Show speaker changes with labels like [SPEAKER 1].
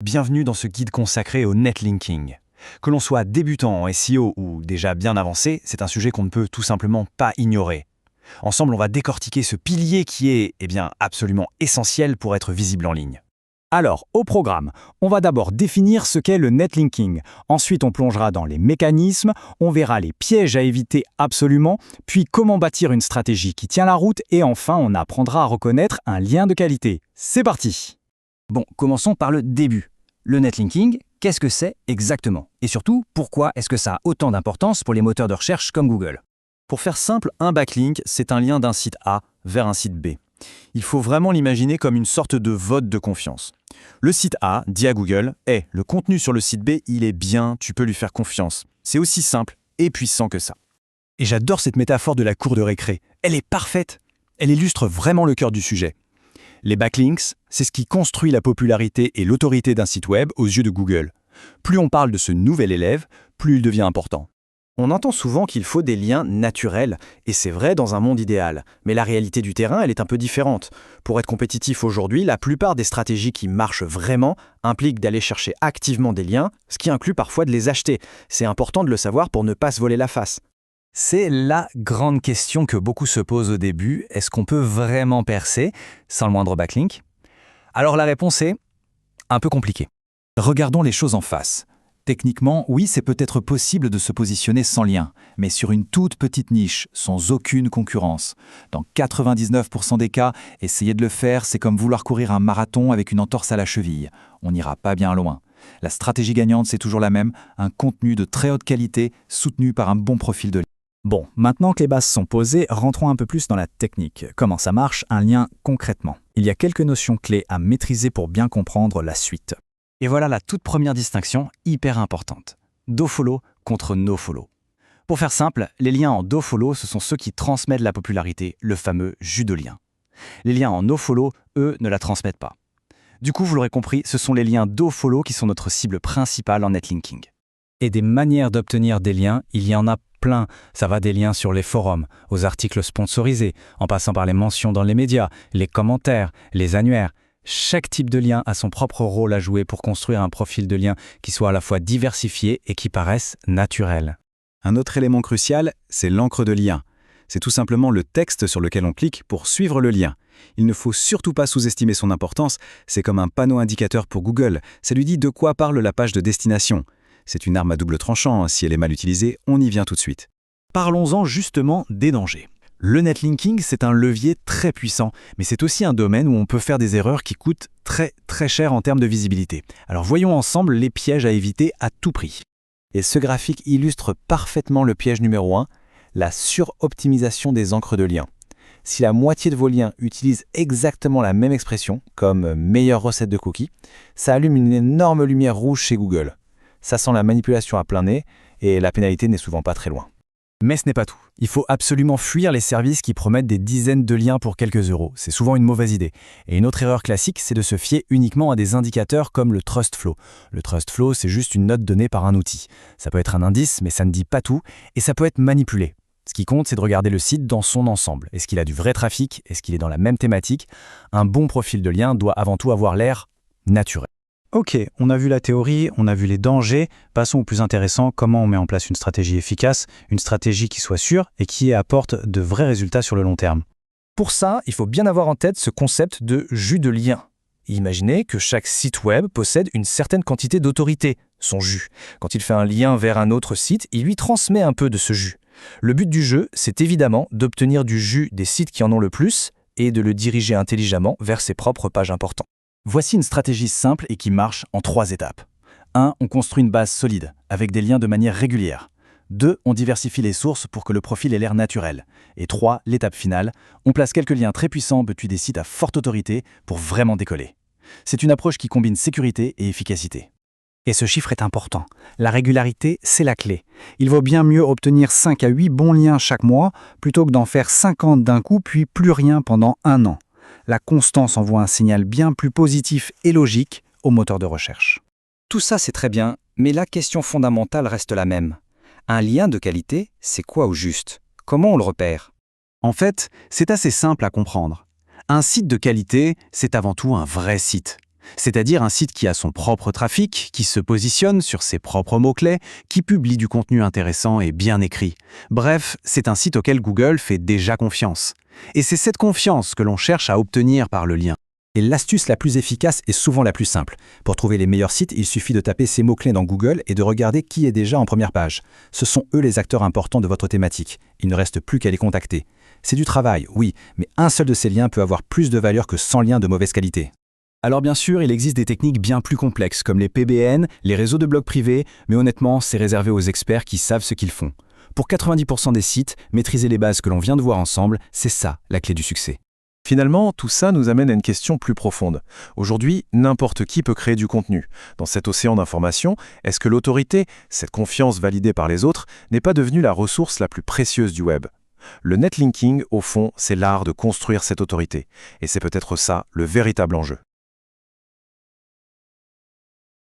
[SPEAKER 1] Bienvenue dans ce guide consacré au netlinking. Que l'on soit débutant en SEO ou déjà bien avancé, c'est un sujet qu'on ne peut tout simplement pas ignorer. Ensemble, on va décortiquer ce pilier qui est absolument essentiel pour être visible en ligne.
[SPEAKER 2] Alors, au programme, on va d'abord définir ce qu'est le netlinking. Ensuite, on plongera dans les mécanismes, on verra les pièges à éviter absolument, puis comment bâtir une stratégie qui tient la route, et enfin, on apprendra à reconnaître un lien de qualité. C'est parti!
[SPEAKER 3] Bon, commençons par le début. Le netlinking, qu'est-ce que c'est exactement? Et surtout, pourquoi est-ce que ça a autant d'importance pour les moteurs de recherche comme Google?
[SPEAKER 1] Pour faire simple, un backlink, c'est un lien d'un site A vers un site B. Il faut vraiment l'imaginer comme une sorte de vote de confiance. Le site A dit à Google « Hey, le contenu sur le site B, il est bien, tu peux lui faire confiance. » C'est aussi simple et puissant que ça. Et j'adore cette métaphore de la cour de récré. Elle est parfaite. Elle illustre vraiment le cœur du sujet. Les backlinks, c'est ce qui construit la popularité et l'autorité d'un site web aux yeux de Google. Plus on parle de ce nouvel élève, plus il devient important. On entend souvent qu'il faut des liens naturels, et c'est vrai dans un monde idéal. Mais la réalité du terrain, elle est un peu différente. Pour être compétitif aujourd'hui, la plupart des stratégies qui marchent vraiment impliquent d'aller chercher activement des liens, ce qui inclut parfois de les acheter. C'est important de le savoir pour ne pas se voler la face.
[SPEAKER 3] C'est la grande question que beaucoup se posent au début. Est-ce qu'on peut vraiment percer sans le moindre backlink? Alors la réponse est un peu compliquée.
[SPEAKER 2] Regardons les choses en face. Techniquement, oui, c'est peut-être possible de se positionner sans lien, mais sur une toute petite niche, sans aucune concurrence. Dans 99% des cas, essayer de le faire, c'est comme vouloir courir un marathon avec une entorse à la cheville. On n'ira pas bien loin. La stratégie gagnante, c'est toujours la même, un contenu de très haute qualité, soutenu par un bon profil de lien. Bon, maintenant que les bases sont posées, rentrons un peu plus dans la technique. Comment ça marche, un lien concrètement? Il y a quelques notions clés à maîtriser pour bien comprendre la suite.
[SPEAKER 3] Et voilà la toute première distinction, hyper importante. Do-follow contre no-follow. Pour faire simple, les liens en do-follow, ce sont ceux qui transmettent la popularité, le fameux jus de lien. Les liens en no-follow, eux, ne la transmettent pas. Du coup, vous l'aurez compris, ce sont les liens do-follow qui sont notre cible principale en netlinking.
[SPEAKER 2] Et des manières d'obtenir des liens, il y en a plein. Ça va des liens sur les forums, aux articles sponsorisés, en passant par les mentions dans les médias, les commentaires, les annuaires. Chaque type de lien a son propre rôle à jouer pour construire un profil de lien qui soit à la fois diversifié et qui paraisse naturel.
[SPEAKER 4] Un autre élément crucial, c'est l'encre de lien. C'est tout simplement le texte sur lequel on clique pour suivre le lien. Il ne faut surtout pas sous-estimer son importance, c'est comme un panneau indicateur pour Google, ça lui dit de quoi parle la page de destination. C'est une arme à double tranchant, si elle est mal utilisée, on y vient tout de suite.
[SPEAKER 1] Parlons-en justement des dangers. Le netlinking, c'est un levier très puissant, mais c'est aussi un domaine où on peut faire des erreurs qui coûtent très cher en termes de visibilité. Alors voyons ensemble les pièges à éviter à tout prix. Et ce graphique illustre parfaitement le piège numéro 1, la suroptimisation des encres de liens. Si la moitié de vos liens utilisent exactement la même expression, comme meilleure recette de cookies, ça allume une énorme lumière rouge chez Google. Ça sent la manipulation à plein nez et la pénalité n'est souvent pas très loin. Mais ce n'est pas tout. Il faut absolument fuir les services qui promettent des dizaines de liens pour quelques euros. C'est souvent une mauvaise idée. Et une autre erreur classique, c'est de se fier uniquement à des indicateurs comme le Trust Flow. Le Trust Flow, c'est juste une note donnée par un outil. Ça peut être un indice, mais ça ne dit pas tout, et ça peut être manipulé. Ce qui compte, c'est de regarder le site dans son ensemble. Est-ce qu'il a du vrai trafic? Est-ce qu'il est dans la même thématique? Un bon profil de lien doit avant tout avoir l'air naturel.
[SPEAKER 2] Ok, on a vu la théorie, on a vu les dangers, passons au plus intéressant, comment on met en place une stratégie efficace, une stratégie qui soit sûre et qui apporte de vrais résultats sur le long terme.
[SPEAKER 1] Pour ça, il faut bien avoir en tête ce concept de jus de lien. Imaginez que chaque site web possède une certaine quantité d'autorité, son jus. Quand il fait un lien vers un autre site, il lui transmet un peu de ce jus. Le but du jeu, c'est évidemment d'obtenir du jus des sites qui en ont le plus et de le diriger intelligemment vers ses propres pages importantes. Voici une stratégie simple et qui marche en 3 étapes. 1. On construit une base solide, avec des liens de manière régulière. 2. On diversifie les sources pour que le profil ait l'air naturel. Et 3. L'étape finale, on place quelques liens très puissants depuis des sites à forte autorité pour vraiment décoller. C'est une approche qui combine sécurité et efficacité.
[SPEAKER 2] Et ce chiffre est important. La régularité, c'est la clé. Il vaut bien mieux obtenir 5 à 8 bons liens chaque mois plutôt que d'en faire 50 d'un coup puis plus rien pendant 1 an. La constance envoie un signal bien plus positif et logique au moteur de recherche.
[SPEAKER 3] Tout ça, c'est très bien, mais la question fondamentale reste la même. Un lien de qualité, c'est quoi au juste? Comment on le repère?
[SPEAKER 4] En fait, c'est assez simple à comprendre. Un site de qualité, c'est avant tout un vrai site.
[SPEAKER 3] C'est-à-dire un site qui a son propre trafic, qui se positionne sur ses propres mots-clés, qui publie du contenu intéressant et bien écrit. Bref, c'est un site auquel Google fait déjà confiance. Et c'est cette confiance que l'on cherche à obtenir par le lien.
[SPEAKER 5] Et l'astuce la plus efficace est souvent la plus simple. Pour trouver les meilleurs sites, il suffit de taper ces mots-clés dans Google et de regarder qui est déjà en première page. Ce sont eux les acteurs importants de votre thématique. Il ne reste plus qu'à les contacter. C'est du travail, oui, mais un seul de ces liens peut avoir plus de valeur que 100 liens de mauvaise qualité.
[SPEAKER 4] Alors bien sûr, il existe des techniques bien plus complexes, comme les PBN, les réseaux de blogs privés, mais honnêtement, c'est réservé aux experts qui savent ce qu'ils font. Pour 90% des sites, maîtriser les bases que l'on vient de voir ensemble, c'est ça la clé du succès.
[SPEAKER 6] Finalement, tout ça nous amène à une question plus profonde. Aujourd'hui, n'importe qui peut créer du contenu. Dans cet océan d'informations, est-ce que l'autorité, cette confiance validée par les autres, n'est pas devenue la ressource la plus précieuse du web ? Le netlinking, au fond, c'est l'art de construire cette autorité. Et c'est peut-être ça le véritable enjeu.